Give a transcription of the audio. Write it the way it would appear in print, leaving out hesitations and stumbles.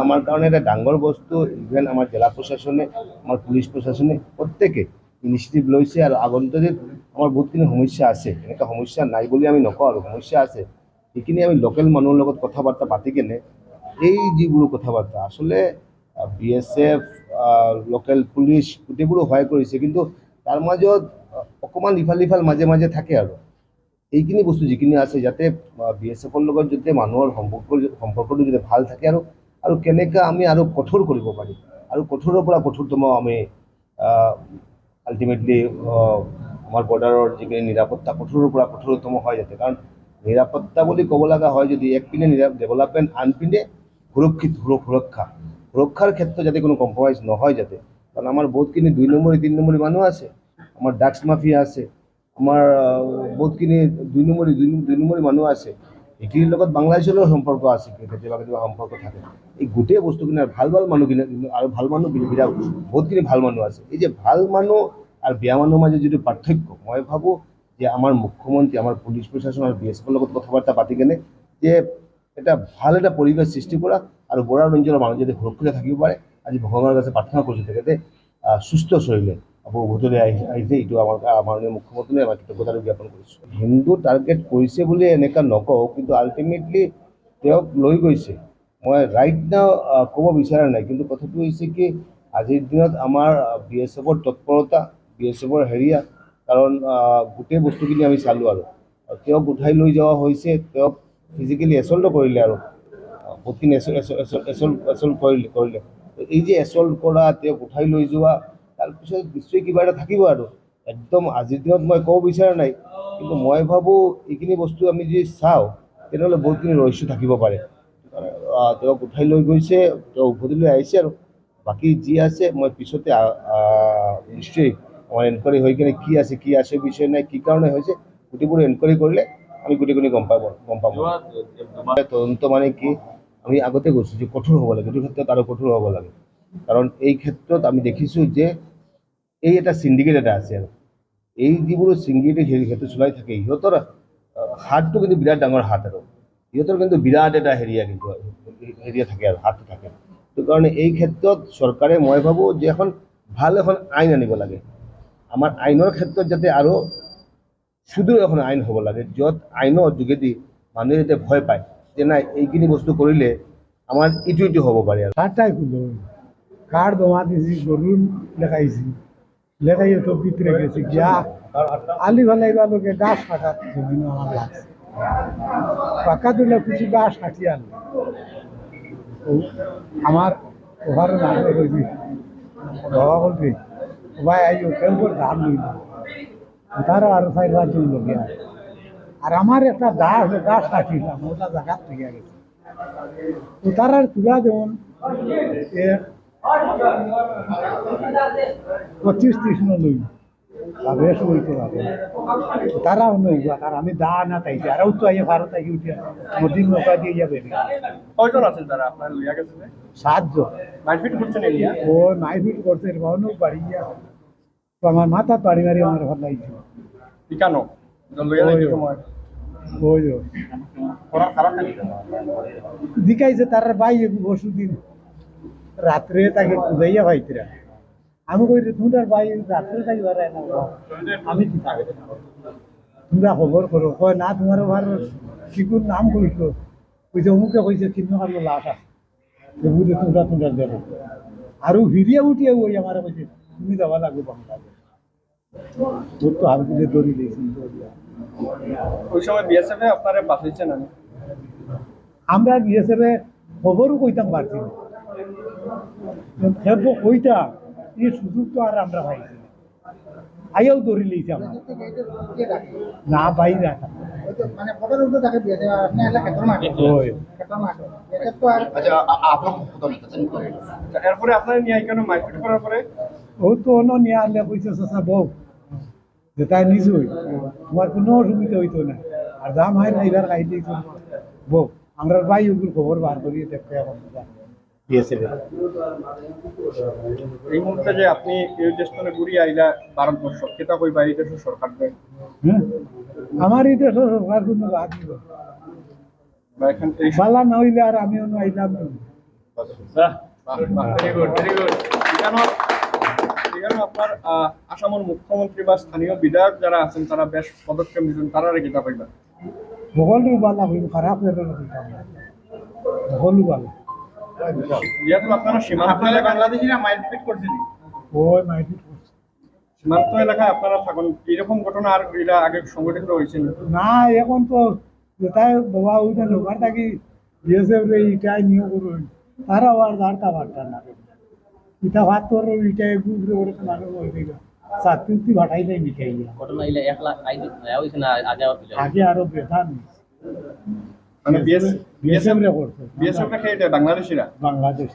আমার কারণে এটা ডাঙৰ বস্তু। ইভেন আমাৰ জেলা প্ৰশাসনে, আমাৰ পুলিচ প্ৰশাসনে প্ৰত্যেকে ইনিচিয়েটিভ লৈছে। আৰু আগন্তুক আমাৰ বহুতখিনি সমস্যা আছে, এনেকুৱা সমস্যা নাই বুলি আমি নকওঁ, আৰু সমস্যা আছে। সেইখিনি আমি লোকেল মানুহৰ লগত কথা বাৰ্তা পাতি কেনে এই যিবোৰ কথা বাৰ্তা আচলতে BSF, লোকেল পুলিচ গোটেইবোৰো সহায় কৰিছে, কিন্তু তাৰ মাজত অকণমান ইফাল সিফাল মাজে মাজে থাকে। আৰু এইখিনি বস্তু যিখিনি আছে, যাতে BSFৰ লগত যাতে মানুহৰ সম্পৰ্কটো যাতে ভাল থাকে, আৰু কেনেকৈ আমি আৰু কঠোৰ কৰিব পাৰি, আৰু কঠোৰৰ পৰা কঠোৰতম আমি আল্টিমেটলি আমাৰ বৰ্ডাৰৰ যিখিনি নিৰাপত্তা কঠোৰৰ পৰা কঠোৰতম হয় যাতে। কাৰণ নিৰাপত্তা বুলি ক'ব লগা হয় যদি একপিনে ডেভেলপমেণ্ট, আনপিনে সুৰক্ষাৰ ক্ষেত্ৰত যাতে কোনো কম্প্ৰমাইজ নহয় যাতে। কাৰণ আমাৰ বহুতখিনি 2 নম্বৰী 3 নম্বৰী মানুহ আছে, আমাৰ ড্ৰাগছ মাফিয়া আছে, আমাৰ বহুতখিনি 2 নম্বৰী মানুহ আছে। এইখিনিৰ লগত বাংলাদেশৰো সম্পৰ্ক আছে, কেতিয়াবা কেতিয়াবা সম্পৰ্ক থাকে। এই গোটেই বস্তুখিনি আৰু ভাল মানুহখিনি, আৰু ভাল মানুহ বিৰাট বহুতখিনি ভাল মানুহ আছে। এই যে ভাল মানুহ আৰু বেয়া মানুহৰ মাজত যিটো পাৰ্থক্য, মই ভাবোঁ যে আমাৰ মুখ্যমন্ত্ৰী, আমাৰ পুলিচ প্ৰশাসন আৰু BSFৰ লগত কথা বাৰ্তা পাতি কেনে যে এটা ভাল এটা পৰিৱেশ সৃষ্টি কৰা, আৰু বৰাক অঞ্চলৰ মানুহ যদি সুৰক্ষিত থাকিব পাৰে। আজি ভগৱানৰ কাছে প্ৰাৰ্থনা কৰিছোঁ তেখেতে সুস্থ শৰীৰে আকৌ উভতলৈ আহিছে। এইটো আমাৰ মাননীয় মুখ্যমন্ত্ৰীয়ে আমাৰ কৃতজ্ঞতা জ্ঞাপন কৰিছোঁ। হিন্দু টাৰ্গেট কৰিছে বুলি এনেকুৱা নকওঁ, কিন্তু আল্টিমেটলি তেওঁক লৈ গৈছে। মই ৰাইট নাও ক'ব বিচৰা নাই, কিন্তু কথাটো হৈছে কি আজিৰ দিনত আমাৰ BSFৰ তৎপৰতা, BSFৰ হেৰিয়া, কাৰণ গোটেই বস্তুখিনি আমি চালোঁ। আৰু তেওঁক উঠাই লৈ যোৱা হৈছে, তেওঁক ফিজিকেলি এছল্টো কৰিলে, আৰু বহুতখিনি এছল্ট কৰিলে। এই যে এছল্ট কৰা, তেওঁক উঠাই লৈ যোৱা, তাৰপিছত নিশ্চয় কিবা এটা থাকিব। আৰু একদম আজিৰ দিনত মই ক'ব বিচৰা নাই, কিন্তু মই ভাবোঁ এইখিনি বস্তু আমি যদি চাওঁ তেনেহ'লে বহুতখিনি ৰহস্য থাকিব পাৰে। তেওঁক উঠাই লৈ গৈছে, তেওঁ উভতিলৈ আহিছে, আৰু বাকী যি আছে মই পিছতে নিশ্চয়ই আমাৰ এনকুৱাৰী হৈ কিনে কি আছে বিষয় নাই, কি কাৰণে হৈছে, গোটেইবোৰ এনকুৱাৰী কৰিলে আমি গোটেইখিনি গম পাম। তদন্ত মানে কি, আমি আগতে কৈছোঁ যে কঠোৰ হ'ব লাগে, এইটো ক্ষেত্ৰত আৰু কঠোৰ হ'ব লাগে। কাৰণ এই ক্ষেত্ৰত আমি দেখিছোঁ যে এই এটা চিণ্ডিকেট এটা আছে, আৰু এই যিবোৰ চিণ্ডিকেট সিহঁতে চলাই থাকে, সিহঁতৰ হাতটো কিন্তু বিৰাট ডাঙৰ হাত, আৰু সিহঁতৰ কিন্তু বিৰাট এটা হেৰিয়া থাকে, আৰু হাত থাকে। সেইটো কাৰণে এই ক্ষেত্ৰত চৰকাৰে, মই ভাবোঁ যে এখন আইন আনিব লাগে। আমাৰ আইনৰ ক্ষেত্ৰত যাতে আৰু সুদূৰ এখন আইন হ'ব লাগে, য'ত আইনৰ যোগেদি মানুহে যাতে ভয় পায় যে নাই এইখিনি বস্তু কৰিলে আমার ইটো হব পারে। কার্ডটাই খুলো, কার্ড জমা দিয়েছি, গরুর লেখাইছি, লেখাইয়ে তো ভিতরে গেছি গিয়া আলি ফেলাইবা লোকে গাছ কাটার জন্য আমার লাগছে। পাকা দিলে কিছু গাছ কাটিয়ে আনলো, আমার ওভারে নাম করেছি বাবা বলছি ভাই আইও কেমন ধান নিল তারা আরো 4-5 জন লোক আর আমার একটা গাছ কাটিলাম, ওটা জায়গা থেকে গেছে। তো তারা তুলা যেমন 25-30 লই বেশ হইতে পারে, তারাও নইবা। আর আমি দা না তাইছি আর তো আইয়া ভারত আইয়া উঠিয়া নদীর নৌকা দিয়ে যাবে। কয়জন আছেন তারা আপনার লইয়া গেছে? 7 জন। মারপিট করছেন এলিয়া? ও মাইফিট করছে ভাবনো বাড়ি গিয়া তো আমার মাথা বাড়ি মারি আমার ভালো লাগছে। কেন লইয়া যাইতে সময় ওই ওরা খারাপ নাকি? দিকাইছে তার ভাই ওষুদিন রাত্রে তাকে খুঁজাইয়া ভাইতিরা। আমি কই তোমার ভাই রাত্রে তাই বাড়ায় না, আমি কি থাকবে তোমরা খবর করো। কয় না তোমার ভার শিকুর নাম কইছো, ওই যে অমুকে কইছে চিহ্ন কাটলো লাশ আছে, বুঝে তোমরা যাবো। আর ভিড়িয়া উঠিয়ে ওই আমার কইছে তুমি যাওয়া লাগবে বাংলাদেশ। তোর তো হাত দিলে দড়ি দিয়েছি। ওই সময় BSF আপনারা বাঁচাইছেন? আমরা বিএসএফে খবরও কইতাম পারছি না, খেলবো কইতাম এই সুযোগ তো আর আমরা পাইছি আইয়াও দৌড়ি লইছি আমার না বাইরে রাখা মানে ফটোর উপরে তাকে দিয়েছে আপনি এলা ক্ষেত্র মাঠ এটা তো আর আচ্ছা আপনার ফটো নিতেছেন। এরপরে আপনারা নিয়ে কেন মারপিট করার পরে ও তো অন্য নিয়ে আনলে কইছে চাচা বউ যে তাই নিজই তোমার কোনো অসুবিধা হইতো না, আর দাম হয় না এবার খাই দিয়েছ বউ আমরা ভাই ওগুলো খবর বার করি দেখতে এখন বিএসএফ এই মুহূর্তে যে আপনি এই দেশে ঘুরিয়ে আইলা ভারতবর্ষ, সেটা কই বাইরে দেশের সরকার দেয়? আমার এই দেশ সরকার কোনো বাদ দিব বা এখন এই বালা না হইলে আর আমিও আইলাম ভেরি গুড ভেরি গুড। এখানে আপনার আসামের মুখ্যমন্ত্রী বা স্থানীয় বিধায়ক যারা আছেন তারা বেশ পদক্ষেপ নিয়েছেন, তারা কিতা পাইবা? সকলো বালা হইল খারাপ হয়ে গেল সকলো বালা যেহেতু আপনারা সীমান্ত আপনারা এলাকা, বাংলাদেশিরা মাইলপিট করছেন ওই মাইটি করছে সীমান্ত এলাকায় আপনারা থাকুন, এরকম ঘটনা আর এটা আগে সংঘটিত হয়েছিল? না এখন তো যেটাই বাবা ওইটা লোকার থাকি বিএসএফ রে ইটাই নিয়োগ করুন তারা আবার দাঁড়টা বাড়টা না ইটা ভাত তোর ইটাই গুজরে ওরে তো মানুষ হয়ে গেল সাতুতি ভাটাইলে মিটাই ঘটনা ইলে 1 লাখ হয়েছে না আগে আগে আরো বেধান মানে বিএসএফ রে করছে বিএসএফ কে এটা বাংলাদেশিরা? বাংলাদেশ